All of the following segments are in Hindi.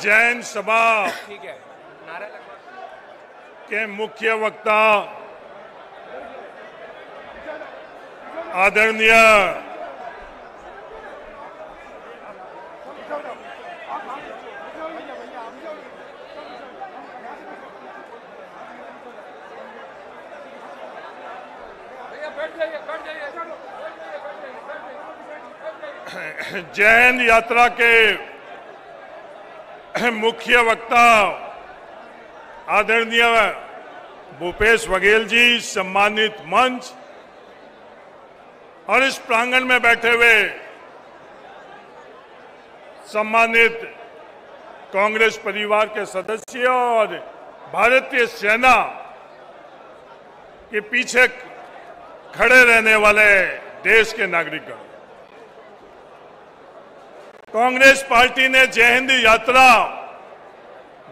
जैन सभा के मुख्य वक्ता आदरणीय जैन यात्रा के मुख्य वक्ता आदरणीय भूपेश बघेल जी, सम्मानित मंच और इस प्रांगण में बैठे हुए सम्मानित कांग्रेस परिवार के सदस्य और भारतीय सेना के पीछे खड़े रहने वाले देश के नागरिकगण, कांग्रेस पार्टी ने जय हिंद यात्रा,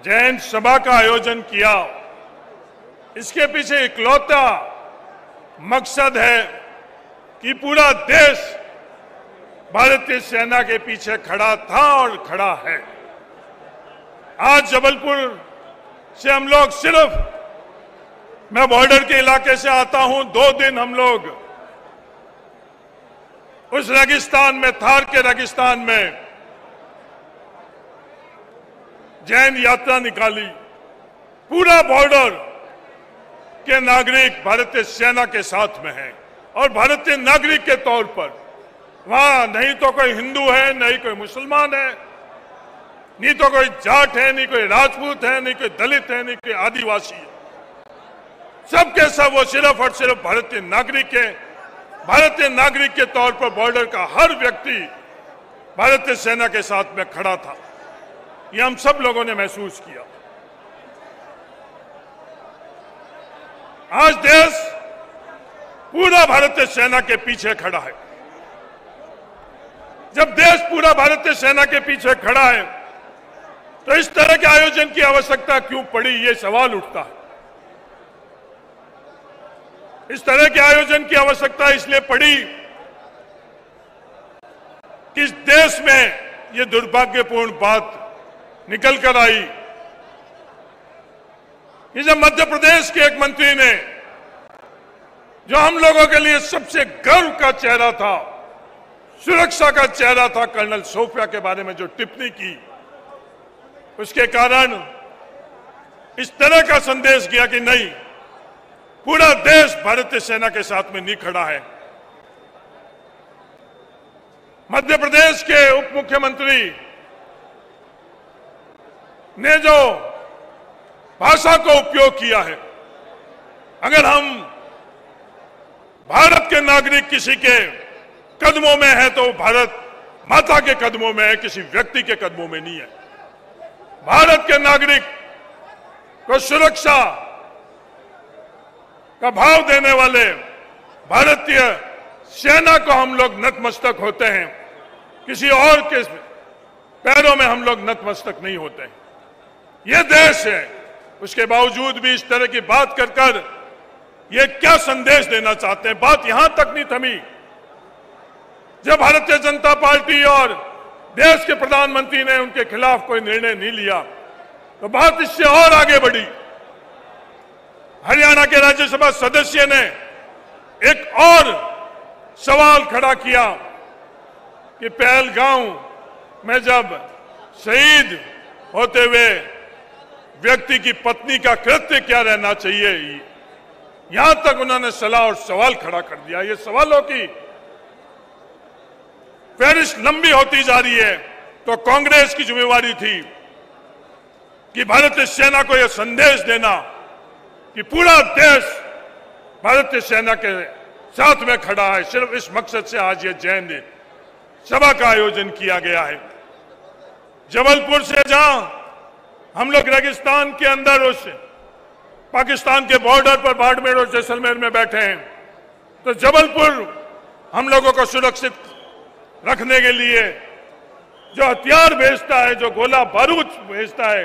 जैन सभा का आयोजन किया। इसके पीछे इकलौता मकसद है कि पूरा देश भारतीय सेना के पीछे खड़ा था और खड़ा है। आज जबलपुर से हम लोग मैं बॉर्डर के इलाके से आता हूं, 2 दिन हम लोग उस रेगिस्तान में, थार के रेगिस्तान में जैन यात्रा निकाली। पूरा बॉर्डर के नागरिक भारतीय सेना के साथ में हैं और भारतीय नागरिक के तौर पर वहां नहीं तो कोई हिंदू है, नहीं कोई मुसलमान है, नहीं तो कोई जाट है, नहीं कोई राजपूत है, नहीं कोई दलित है, नहीं कोई आदिवासी है। सबके सब वो सिर्फ और सिर्फ भारतीय नागरिक के तौर पर बॉर्डर का हर व्यक्ति भारतीय सेना के साथ में खड़ा था। ये हम सब लोगों ने महसूस किया। आज देश पूरा भारतीय सेना के पीछे खड़ा है। जब देश पूरा भारतीय सेना के पीछे खड़ा है तो इस तरह के आयोजन की आवश्यकता क्यों पड़ी, ये सवाल उठता है। इस तरह के आयोजन की आवश्यकता इसलिए पड़ी कि इस देश में ये दुर्भाग्यपूर्ण बात निकल कर आई कि जब मध्य प्रदेश के एक मंत्री ने, जो हम लोगों के लिए सबसे गर्व का चेहरा था, सुरक्षा का चेहरा था, कर्नल सोफिया के बारे में जो टिप्पणी की, उसके कारण इस तरह का संदेश गया कि नहीं, पूरा देश भारतीय सेना के साथ में नहीं खड़ा है। मध्य प्रदेश के उप मुख्यमंत्री ने जो भाषा को उपयोग किया है, अगर हम भारत के नागरिक किसी के कदमों में है तो भारत माता के कदमों में है, किसी व्यक्ति के कदमों में नहीं है। भारत के नागरिक को सुरक्षा का भाव देने वाले भारतीय सेना को हम लोग नतमस्तक होते हैं, किसी और के पैरों में हम लोग नतमस्तक नहीं होते हैं। ये देश है, उसके बावजूद भी इस तरह की बात कर कर ये क्या संदेश देना चाहते हैं। बात यहां तक नहीं थमी, जब भारतीय जनता पार्टी और देश के प्रधानमंत्री ने उनके खिलाफ कोई निर्णय नहीं लिया तो बात इससे और आगे बढ़ी। हरियाणा के राज्यसभा सदस्य ने एक और सवाल खड़ा किया कि पहलगांव में जब शहीद होते हुए व्यक्ति की पत्नी का कृत्य क्या रहना चाहिए, यहां तक उन्होंने सलाह और सवाल खड़ा कर दिया। ये सवालों की फहरिस्त लंबी होती जा रही है, तो कांग्रेस की जिम्मेवारी थी कि भारतीय सेना को यह संदेश देना कि पूरा देश भारतीय सेना के साथ में खड़ा है। सिर्फ इस मकसद से आज ये जैन सभा का आयोजन किया गया है। जबलपुर से जहां हम लोग रेगिस्तान के अंदर उस पाकिस्तान के बॉर्डर पर बाड़मेर और जैसलमेर में बैठे हैं, तो जबलपुर हम लोगों को सुरक्षित रखने के लिए जो हथियार भेजता है, जो गोला बारूद भेजता है,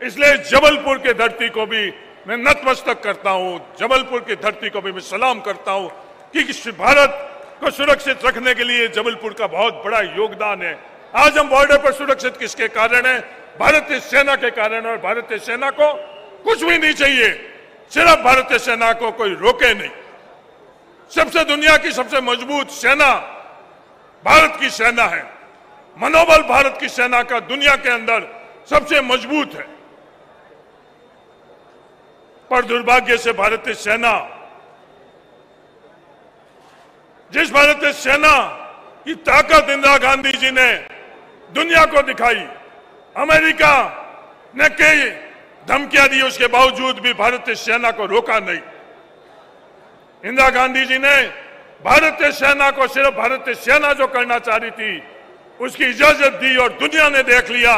इसलिए जबलपुर के धरती को भी मैं नतमस्तक करता हूं, जबलपुर की धरती को भी मैं सलाम करता हूं कि भारत को सुरक्षित रखने के लिए जबलपुर का बहुत बड़ा योगदान है। आज हम बॉर्डर पर सुरक्षित किसके कारण है? भारतीय सेना के कारण। और भारतीय सेना को कुछ भी नहीं चाहिए, सिर्फ भारतीय सेना को कोई रोके नहीं। सबसे दुनिया की सबसे मजबूत सेना भारत की सेना है। मनोबल भारत की सेना का दुनिया के अंदर सबसे मजबूत है। पर दुर्भाग्य से भारतीय सेना, जिस भारतीय सेना की ताकत इंदिरा गांधी जी ने दुनिया को दिखाई, अमेरिका ने कई धमकियां दी, उसके बावजूद भी भारतीय सेना को रोका नहीं। इंदिरा गांधी जी ने भारतीय सेना को, सिर्फ भारतीय सेना जो करना चाह रही थी उसकी इजाजत दी और दुनिया ने देख लिया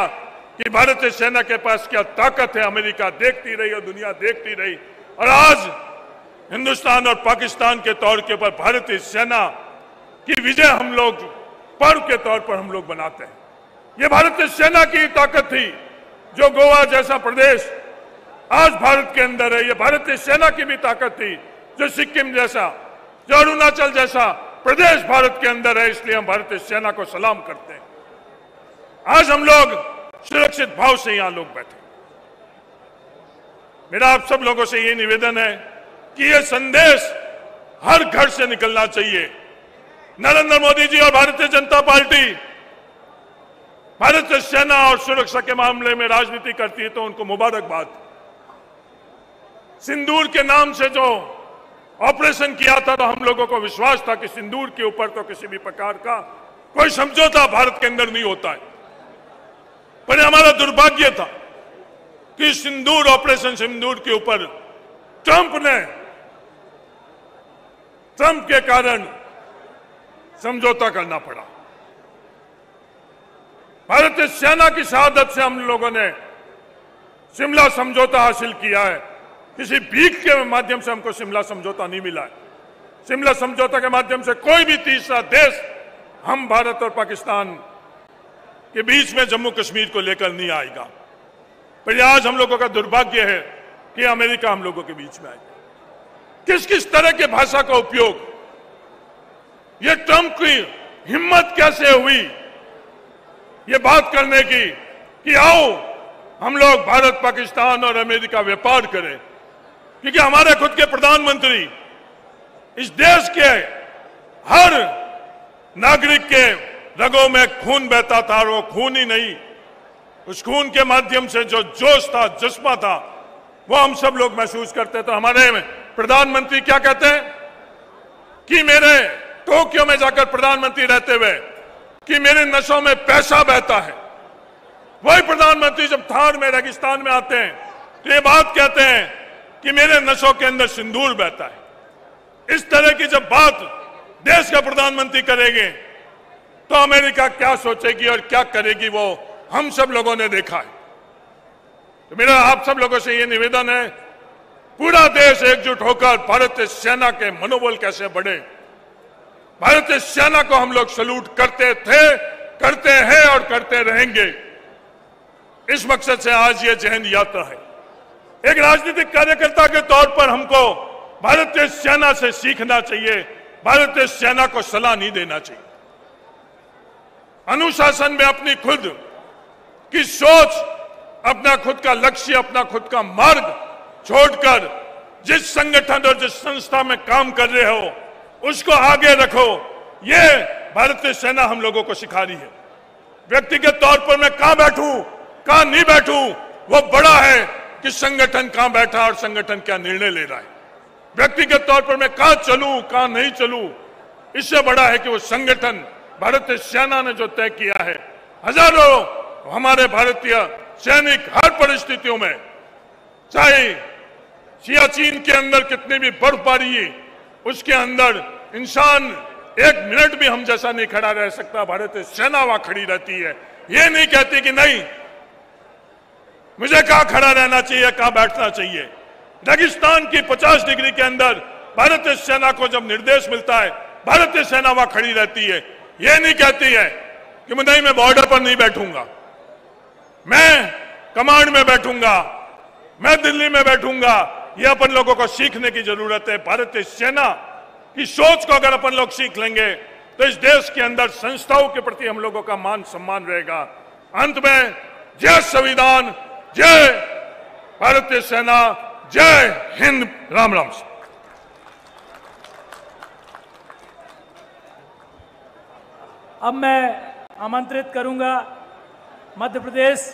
कि भारतीय सेना के पास क्या ताकत है। अमेरिका देखती रही और दुनिया देखती रही और आज हिंदुस्तान और पाकिस्तान के तौर के ऊपर भारतीय सेना की विजय हम लोग पर्व के तौर पर हम लोग मनाते हैं। ये भारतीय सेना की ताकत थी जो गोवा जैसा प्रदेश आज भारत के अंदर है। ये भारतीय सेना की भी ताकत थी जो सिक्किम जैसा, जो अरुणाचल जैसा प्रदेश भारत के अंदर है। इसलिए हम भारतीय सेना को सलाम करते हैं। आज हम लोग सुरक्षित भाव से यहां लोग बैठे। मेरा आप सब लोगों से ये निवेदन है कि ये संदेश हर घर से निकलना चाहिए। नरेंद्र मोदी जी और भारतीय जनता पार्टी भारतीय सेना और सुरक्षा के मामले में राजनीति करती है तो उनको मुबारकबाद। सिंदूर के नाम से जो ऑपरेशन किया था तो हम लोगों को विश्वास था कि सिंदूर के ऊपर तो किसी भी प्रकार का कोई समझौता भारत के अंदर नहीं होता है। पर हमारा दुर्भाग्य था कि सिंदूर, ऑपरेशन सिंदूर के ऊपर ट्रंप के कारण समझौता करना पड़ा। भारतीय सेना की शहादत से हम लोगों ने शिमला समझौता हासिल किया है। किसी भीख के माध्यम से हमको शिमला समझौता नहीं मिला है। शिमला समझौता के माध्यम से कोई भी तीसरा देश हम भारत और पाकिस्तान के बीच में जम्मू कश्मीर को लेकर नहीं आएगा। पर आज हम लोगों का दुर्भाग्य है कि अमेरिका हम लोगों के बीच में आएगा। किस किस तरह के भाषा का उपयोग, ये ट्रंप की हिम्मत कैसे हुई ये बात करने की कि आओ हम लोग भारत, पाकिस्तान और अमेरिका व्यापार करें। क्योंकि हमारे खुद के प्रधानमंत्री इस देश के हर नागरिक के रगों में खून बहता था और वो खून ही नहीं, उस खून के माध्यम से जो जोश था, जज्बा था, वो हम सब लोग महसूस करते थे। हमारे प्रधानमंत्री क्या कहते हैं कि मेरे टोक्यो में जाकर प्रधानमंत्री रहते हुए कि मेरे नसों में पैसा बहता है। वही प्रधानमंत्री जब थार में, रेगिस्तान में आते हैं तो ये बात कहते हैं कि मेरे नसों के अंदर सिंदूर बहता है। इस तरह की जब बात देश का प्रधानमंत्री करेंगे तो अमेरिका क्या सोचेगी और क्या करेगी वो हम सब लोगों ने देखा है। तो मेरा आप सब लोगों से ये निवेदन है, पूरा देश एकजुट होकर भारतीय सेना के मनोबल कैसे बढ़े। भारतीय सेना को हम लोग सैल्यूट करते थे, करते हैं और करते रहेंगे। इस मकसद से आज ये जयंत यात्रा है। एक राजनीतिक कार्यकर्ता के तौर पर हमको भारतीय सेना से सीखना चाहिए, भारतीय सेना को सलाह नहीं देना चाहिए। अनुशासन में अपनी खुद की सोच, अपना खुद का लक्ष्य, अपना खुद का मार्ग छोड़कर जिस संगठन और जिस संस्था में काम कर रहे हो उसको आगे रखो। ये भारतीय सेना हम लोगों को सिखा रही है। व्यक्तिगत तौर पर मैं कहां बैठूं, कहां नहीं बैठूं, वो बड़ा है कि संगठन कहां बैठा और संगठन क्या निर्णय ले रहा है। व्यक्तिगत तौर पर मैं कहां चलूं, कहां नहीं चलूं, इससे बड़ा है कि वो संगठन भारतीय सेना ने जो तय किया है। हजारों हमारे भारतीय सैनिक हर परिस्थितियों में, चाहे सियाचिन के अंदर कितनी भी बर्फबारी है, उसके अंदर इंसान एक मिनट भी हम जैसा नहीं खड़ा रह सकता। भारतीय सेना वहां खड़ी रहती है, ये नहीं कहती कि नहीं मुझे कहां खड़ा रहना चाहिए, कहां बैठना चाहिए। रेगिस्तान की 50 डिग्री के अंदर भारतीय सेना को जब निर्देश मिलता है, भारतीय सेना वहां खड़ी रहती है। ये नहीं कहती है कि नहीं मैं बॉर्डर पर नहीं बैठूंगा, मैं कमांड में बैठूंगा, मैं दिल्ली में बैठूंगा। ये अपन लोगों को सीखने की जरूरत है। भारतीय सेना की सोच को अगर अपन लोग सीख लेंगे तो इस देश के अंदर संस्थाओं के प्रति हम लोगों का मान सम्मान रहेगा। अंत में जय संविधान, जय भारतीय सेना, जय हिंद, राम राम। अब मैं आमंत्रित करूंगा मध्य प्रदेश